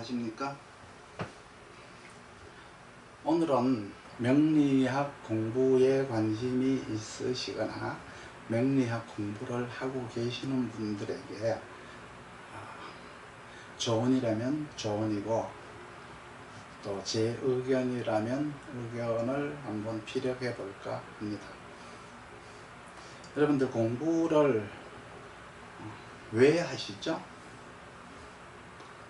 안녕하십니까? 오늘은 명리학 공부에 관심이 있으시거나 명리학 공부를 하고 계시는 분들에게 조언이라면 조언이고 또 제 의견이라면 의견을 한번 피력해 볼까 합니다. 여러분들 공부를 왜 하시죠?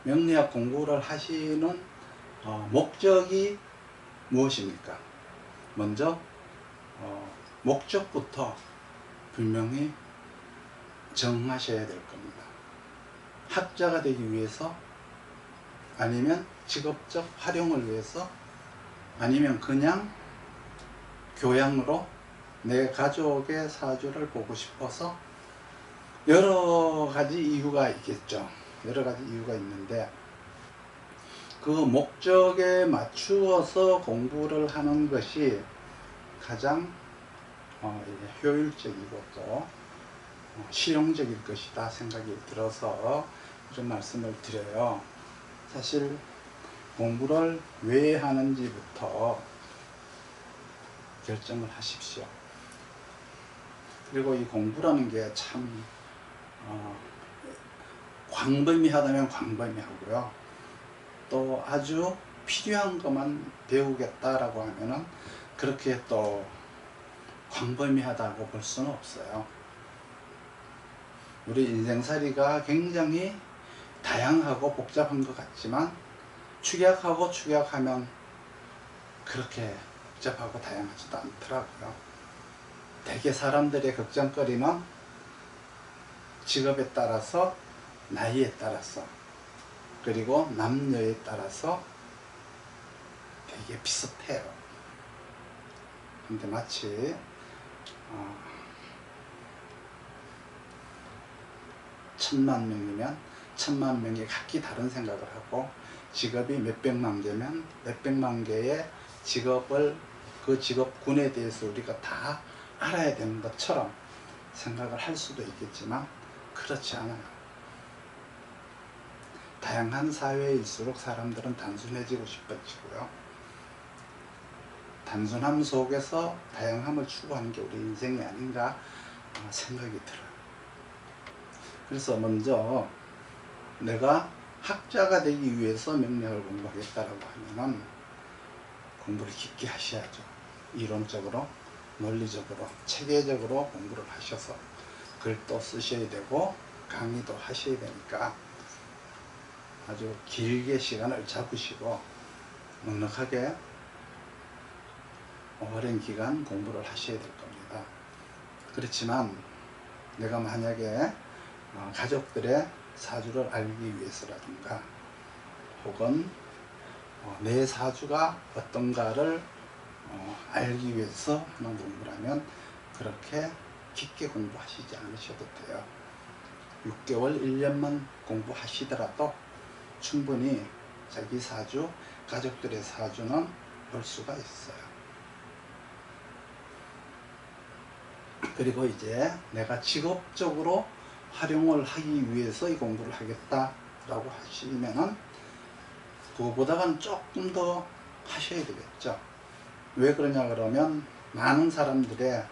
명리학 공부를 하시는 목적이 무엇입니까? 먼저 목적부터 분명히 정하셔야 될 겁니다. 학자가 되기 위해서, 아니면 직업적 활용을 위해서, 아니면 그냥 교양으로 내 가족의 사주를 보고 싶어서, 여러 가지 이유가 있겠죠. 여러 가지 이유가 있는데 그 목적에 맞추어서 공부를 하는 것이 가장 효율적이고 또 실용적일 것이다 생각이 들어서 이런 말씀을 드려요. 사실 공부를 왜 하는지부터 결정을 하십시오. 그리고 이 공부라는 게 참 광범위하다면 광범위하고요. 또 아주 필요한 것만 배우겠다라고 하면은 그렇게 또 광범위하다고 볼 수는 없어요. 우리 인생살이가 굉장히 다양하고 복잡한 것 같지만 축약하고 축약하면 그렇게 복잡하고 다양하지도 않더라고요. 대개 사람들의 걱정거리는 직업에 따라서, 나이에 따라서, 그리고 남녀에 따라서 되게 비슷해요. 근데 마치 1000만명이면 1000만명이 각기 다른 생각을 하고, 직업이 몇백만 개면 몇백만 개의 직업을, 그 직업군에 대해서 우리가 다 알아야 되는 것처럼 생각을 할 수도 있겠지만 그렇지 않아요. 다양한 사회일수록 사람들은 단순해지고 싶어지고요. 단순함 속에서 다양함을 추구하는 게 우리 인생이 아닌가 생각이 들어요. 그래서 먼저 내가 학자가 되기 위해서 명리학을 공부하겠다라고 하면은 공부를 깊게 하셔야죠. 이론적으로, 논리적으로, 체계적으로 공부를 하셔서 글도 쓰셔야 되고 강의도 하셔야 되니까 아주 길게 시간을 잡으시고 넉넉하게 오랜 기간 공부를 하셔야 될 겁니다. 그렇지만 내가 만약에 가족들의 사주를 알기 위해서라든가 혹은 내 사주가 어떤가를 알기 위해서 하는 공부라면 그렇게 깊게 공부하시지 않으셔도 돼요. 6개월, 1년만 공부하시더라도 충분히 자기 사주, 가족들의 사주는 볼 수가 있어요. 그리고 이제 내가 직업적으로 활용을 하기 위해서 이 공부를 하겠다라고 하시면은 그거보다는 조금 더 하셔야 되겠죠. 왜 그러냐 그러면 많은 사람들의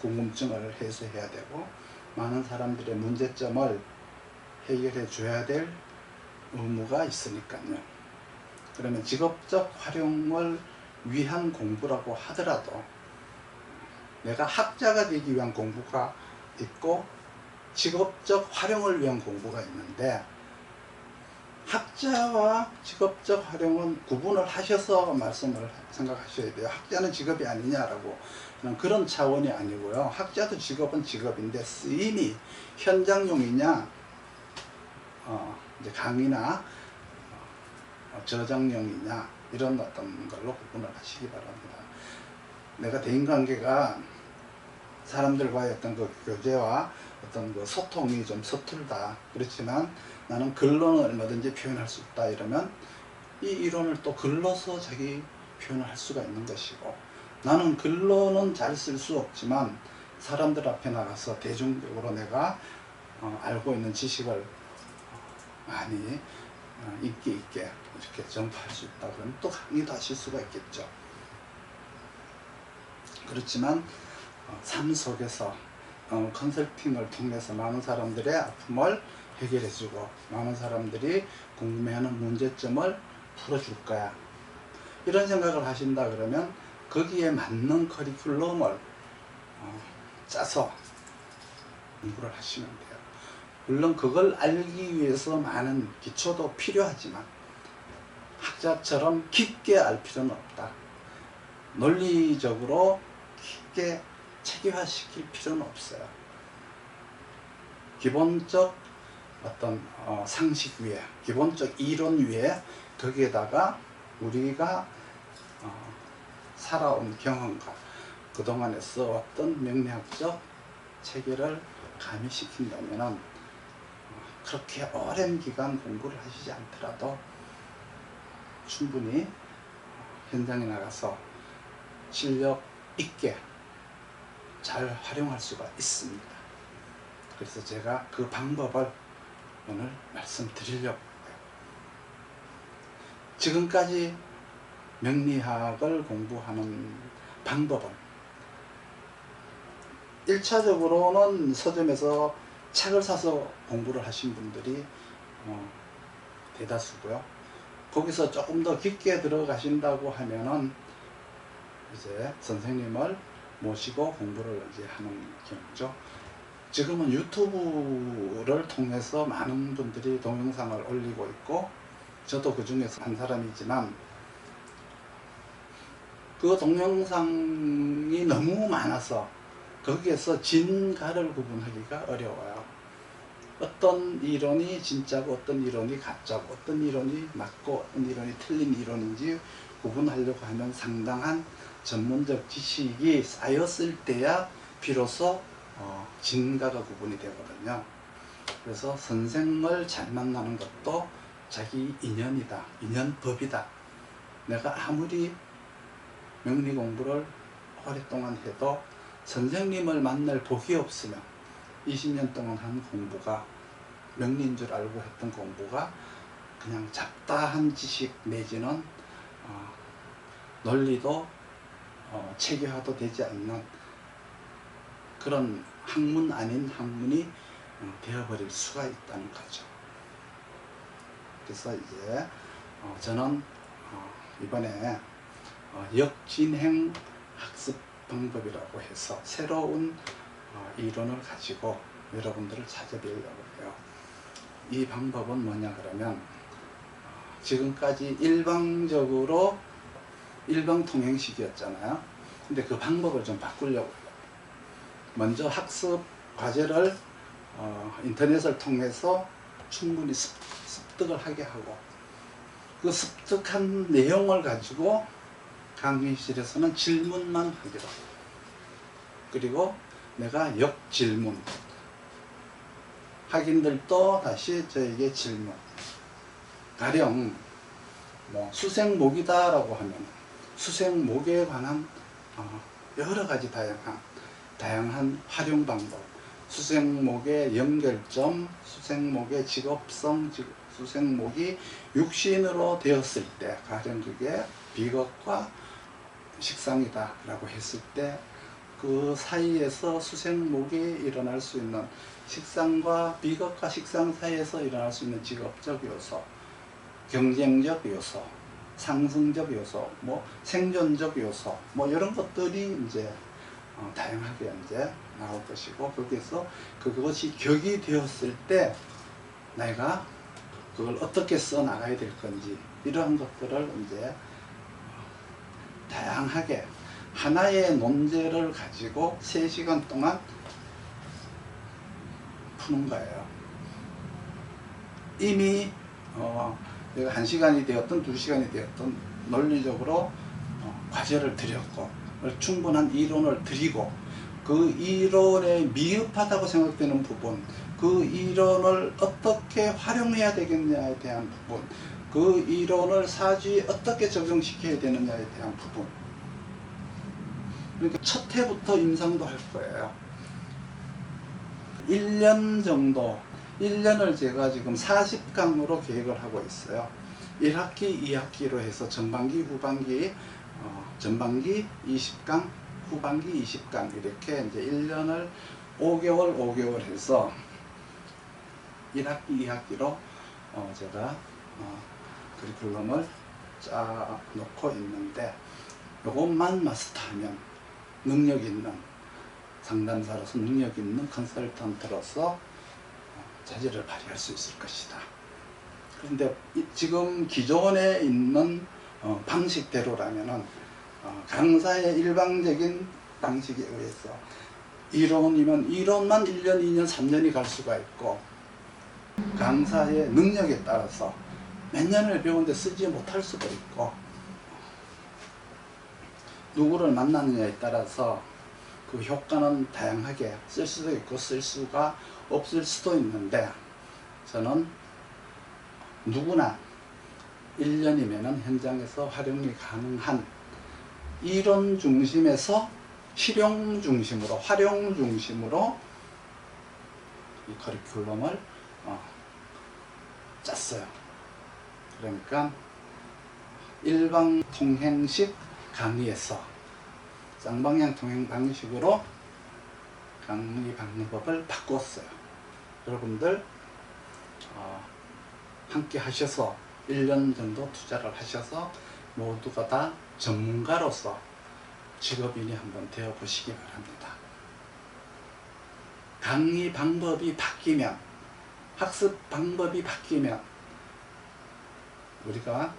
궁금증을 해소해야 되고 많은 사람들의 문제점을 해결해 줘야 될 의무가 있으니까요. 그러면 직업적 활용을 위한 공부라고 하더라도 내가 학자가 되기 위한 공부가 있고 직업적 활용을 위한 공부가 있는데, 학자와 직업적 활용은 구분을 하셔서 말씀을 생각하셔야 돼요. 학자는 직업이 아니냐라고 그런 차원이 아니고요. 학자도 직업은 직업인데 쓰임이 현장용이냐, 이제 강의나 저장용이냐, 이런 어떤 걸로 구분을 하시기 바랍니다. 내가 대인관계가 사람들과의 어떤 그 교제와 어떤 그 소통이 좀 서툴다, 그렇지만 나는 글로는 얼마든지 표현할 수 있다, 이러면 이 이론을 또 글로서 자기 표현을 할 수가 있는 것이고, 나는 글로는 잘 쓸 수 없지만 사람들 앞에 나가서 대중적으로 내가 알고 있는 지식을 많이 인기 있게 이렇게 전파할 수 있다 그러면 또 강의도 하실 수가 있겠죠. 그렇지만 삶 속에서 컨설팅을 통해서 많은 사람들의 아픔을 해결해주고 많은 사람들이 궁금해하는 문제점을 풀어줄 거야. 이런 생각을 하신다 그러면 거기에 맞는 커리큘럼을 짜서 공부를 하시면 돼요. 물론 그걸 알기 위해서 많은 기초도 필요하지만 학자처럼 깊게 알 필요는 없다. 논리적으로 깊게 체계화시킬 필요는 없어요. 기본적 어떤 상식 위에, 기본적 이론 위에 거기에다가 우리가 살아온 경험과 그동안에 써왔던 명리학적 체계를 가미시킨다면 그렇게 오랜 기간 공부를 하시지 않더라도 충분히 현장에 나가서 실력 있게 잘 활용할 수가 있습니다. 그래서 제가 그 방법을 오늘 말씀드리려고 해요. 지금까지 명리학을 공부하는 방법은 1차적으로는 서점에서 책을 사서 공부를 하신 분들이 대다수고요. 거기서 조금 더 깊게 들어가신다고 하면은 이제 선생님을 모시고 공부를 이제 하는 경우죠. 지금은 유튜브를 통해서 많은 분들이 동영상을 올리고 있고 저도 그 중에서 한 사람이지만 그 동영상이 너무 많아서 거기에서 진가를 구분하기가 어려워요. 어떤 이론이 진짜고 어떤 이론이 가짜고 어떤 이론이 맞고 어떤 이론이 틀린 이론인지 구분하려고 하면 상당한 전문적 지식이 쌓였을 때야 비로소 진가가 구분이 되거든요. 그래서 선생을 잘 만나는 것도 자기 인연이다. 인연법이다. 내가 아무리 명리 공부를 오랫동안 해도 선생님을 만날 복이 없으면 20년 동안 한 공부가 명리인 줄 알고 했던 공부가 그냥 잡다한 지식 내지는 논리도 체계화도 되지 않는 그런 학문 아닌 학문이 되어버릴 수가 있다는 거죠. 그래서 이제 저는 이번에 역진행 학습 방법이라고 해서 새로운 이론을 가지고 여러분들을 찾아뵈려고 해요. 이 방법은 뭐냐 그러면 지금까지 일방적으로 일방통행식이었잖아요. 근데 그 방법을 좀 바꾸려고 해요. 먼저 학습 과제를 인터넷을 통해서 충분히 습득을 하게 하고 그 습득한 내용을 가지고 강의실에서는 질문만 하기로, 그리고 내가 역질문, 학인들도 다시 저에게 질문, 가령 수생목이다 라고 하면 수생목에 관한 여러 가지 다양한 활용 방법, 수생목의 연결점, 수생목의 직업성, 수생목이 육신으로 되었을 때 가령 그게 비겁과 식상이다 라고 했을 때 그 사이에서 수생목이 일어날 수 있는, 식상과 비겁과 식상 사이에서 일어날 수 있는 직업적 요소, 경쟁적 요소, 상승적 요소, 생존적 요소, 이런 것들이 이제 다양하게 이제 나올 것이고, 거기에서 그것이 격이 되었을 때 내가 그걸 어떻게 써 나가야 될 건지, 이러한 것들을 이제 다양하게 하나의 논제를 가지고 3시간 동안 푸는 거예요. 이미 내가 1시간이 되었든 2시간이 되었든 논리적으로 과제를 드렸고 충분한 이론을 드리고 그 이론에 미흡하다고 생각되는 부분, 그 이론을 어떻게 활용해야 되겠냐에 대한 부분, 그 이론을 사주에 어떻게 적용시켜야 되느냐에 대한 부분, 그러니까 첫 해부터 임상도 할 거예요. 1년 정도 1년을 제가 지금 40강으로 계획을 하고 있어요. 1학기, 2학기로 해서 전반기, 후반기, 전반기 20강, 후반기 20강 이렇게 이제 1년을 5개월, 5개월 해서 1학기, 2학기로 제가 커리큘럼을 짜 놓고 있는데, 요것만 마스터하면 능력 있는 상담사로서 능력 있는 컨설턴트로서 자질을 발휘할 수 있을 것이다. 그런데 지금 기존에 있는 방식대로라면은 강사의 일방적인 방식에 의해서 이론이면 이론만 1년, 2년, 3년이 갈 수가 있고, 강사의 능력에 따라서 몇 년을 배우는데 쓰지 못할 수도 있고, 누구를 만나느냐에 따라서 그 효과는 다양하게 쓸 수도 있고 쓸 수가 없을 수도 있는데, 저는 누구나 1년이면 현장에서 활용이 가능한 이론 중심에서 실용 중심으로, 활용 중심으로 이 커리큘럼을 짰어요. 그러니까 일방 통행식 강의에서 쌍방향 통행 방식으로 강의 방법을 바꿨어요. 여러분들 함께 하셔서 1년 정도 투자를 하셔서 모두가 다 전문가로서 직업인이 한번 되어 보시기 바랍니다. 강의 방법이 바뀌면, 학습 방법이 바뀌면 우리가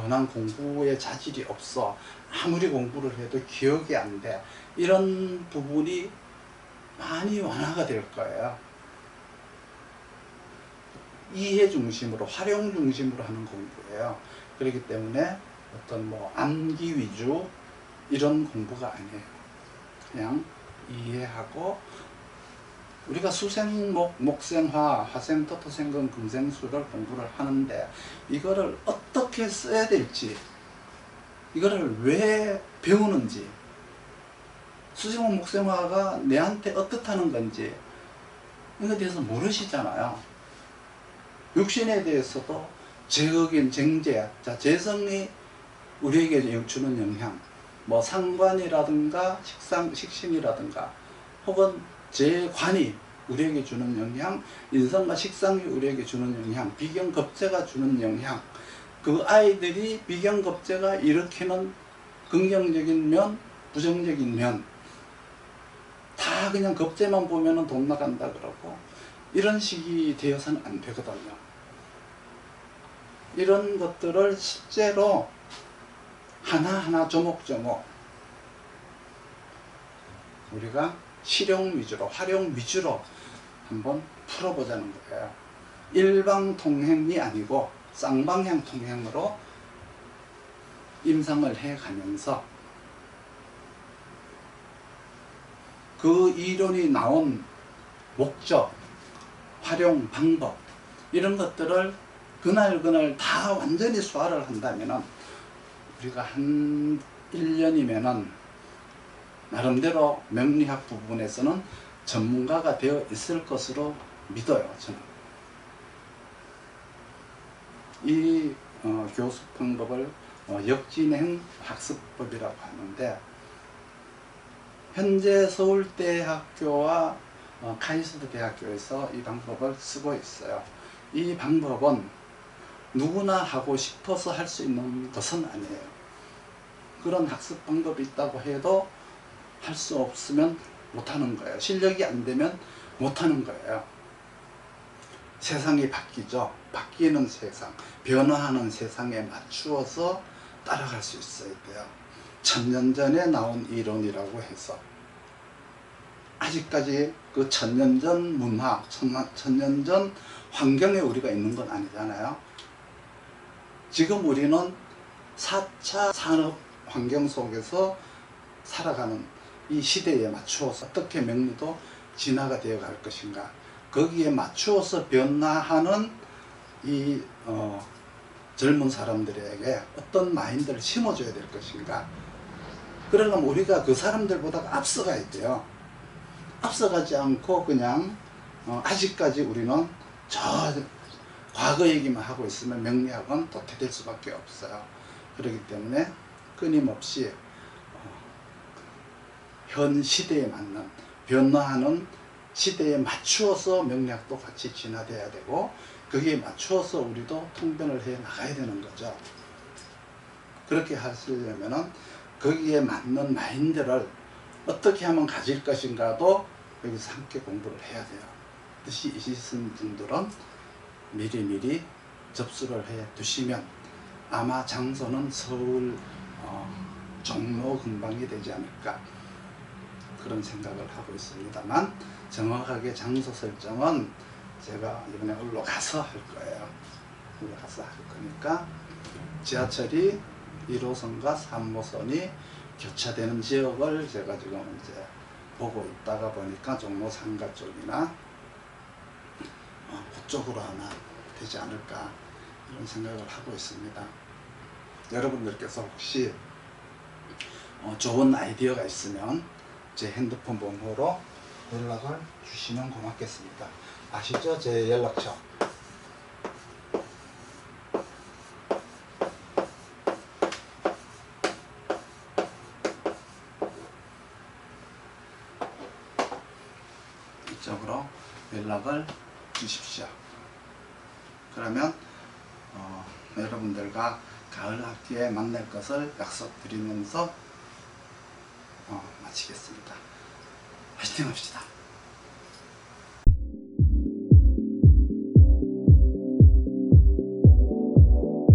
난 공부에 자질이 없어, 아무리 공부를 해도 기억이 안 돼, 이런 부분이 많이 완화가 될 거예요. 이해 중심으로, 활용 중심으로 하는 공부예요. 그렇기 때문에 어떤 암기 위주 이런 공부가 아니에요. 그냥 이해하고, 우리가 수생목, 목생화, 화생, 토토생금, 금생수를 공부를 하는데 이거를 어떻게 써야 될지, 이거를 왜 배우는지, 수생목, 목생화가 내한테 어떻다는 건지 이거에 대해서 모르시잖아요. 육신에 대해서도 제흑인, 쟁제, 재성이 우리에게 주는 영향, 상관이라든가 식신이라든가 혹은 재관이 우리에게 주는 영향, 인성과 식상이 우리에게 주는 영향, 비경겁제가 주는 영향, 그 아이들이 비경겁제가 일으키는 긍정적인 면, 부정적인 면, 다 그냥 겁제만 보면은 돈 나간다 그러고, 이런 식이 되어서는 안 되거든요. 이런 것들을 실제로 하나하나 조목조목 우리가 실용 위주로, 활용 위주로 한번 풀어보자는 거예요. 일방 통행이 아니고 쌍방향 통행으로 임상을 해가면서 그 이론이 나온 목적, 활용 방법, 이런 것들을 그날 다 완전히 소화를 한다면은 우리가 한 1년이면은 나름대로 명리학 부분에서는 전문가가 되어 있을 것으로 믿어요, 저는. 이 교습 방법을 역진행 학습법이라고 하는데, 현재 서울대학교와 카이스트 대학교에서 이 방법을 쓰고 있어요. 이 방법은 누구나 하고 싶어서 할 수 있는 것은 아니에요. 그런 학습 방법이 있다고 해도 할 수 없으면 못하는 거예요. 실력이 안 되면 못하는 거예요. 세상이 바뀌죠. 바뀌는 세상, 변화하는 세상에 맞추어서 따라갈 수 있어야 돼요. 1000년 전에 나온 이론이라고 해서 아직까지 그 1000년 전 문화, 1000년 전 환경에 우리가 있는 건 아니잖아요. 지금 우리는 4차 산업 환경 속에서 살아가는 이 시대에 맞추어서 어떻게 명리도 진화가 되어 갈 것인가, 거기에 맞추어서 변화하는 이 젊은 사람들에게 어떤 마인드를 심어줘야 될 것인가. 그러려면 우리가 그 사람들보다 앞서가야 돼요. 앞서가지 않고 그냥 아직까지 우리는 저 과거 얘기만 하고 있으면 명리학은 도태될 수밖에 없어요. 그렇기 때문에 끊임없이 현 시대에 맞는 변화하는 시대에 맞추어서 명리학도 같이 진화돼야 되고 거기에 맞추어서 우리도 통변을 해 나가야 되는 거죠. 그렇게 하시려면은 거기에 맞는 마인드를 어떻게 하면 가질 것인가도 여기서 함께 공부를 해야 돼요. 뜻이 있으신 분들은 미리미리 접수를 해 두시면 아마 장소는 서울 종로 근방이 되지 않을까 그런 생각을 하고 있습니다만 정확하게 장소 설정은 제가 이번에 올라 가서 할 거예요. 올라가서 할 거니까 지하철이 1호선과 3호선이 교차되는 지역을 제가 지금 이제 보고 있다가 보니까 종로 상가 쪽이나 그쪽으로 하나 되지 않을까 이런 생각을 하고 있습니다. 여러분들께서 혹시 좋은 아이디어가 있으면 제 핸드폰 번호로 연락을 주시면 고맙겠습니다. 아시죠? 제 연락처. 이쪽으로 연락을 주십시오. 그러면 여러분들과 가을 학기에 만날 것을 약속드리면서 마치겠습니다. 화이팅 합시다.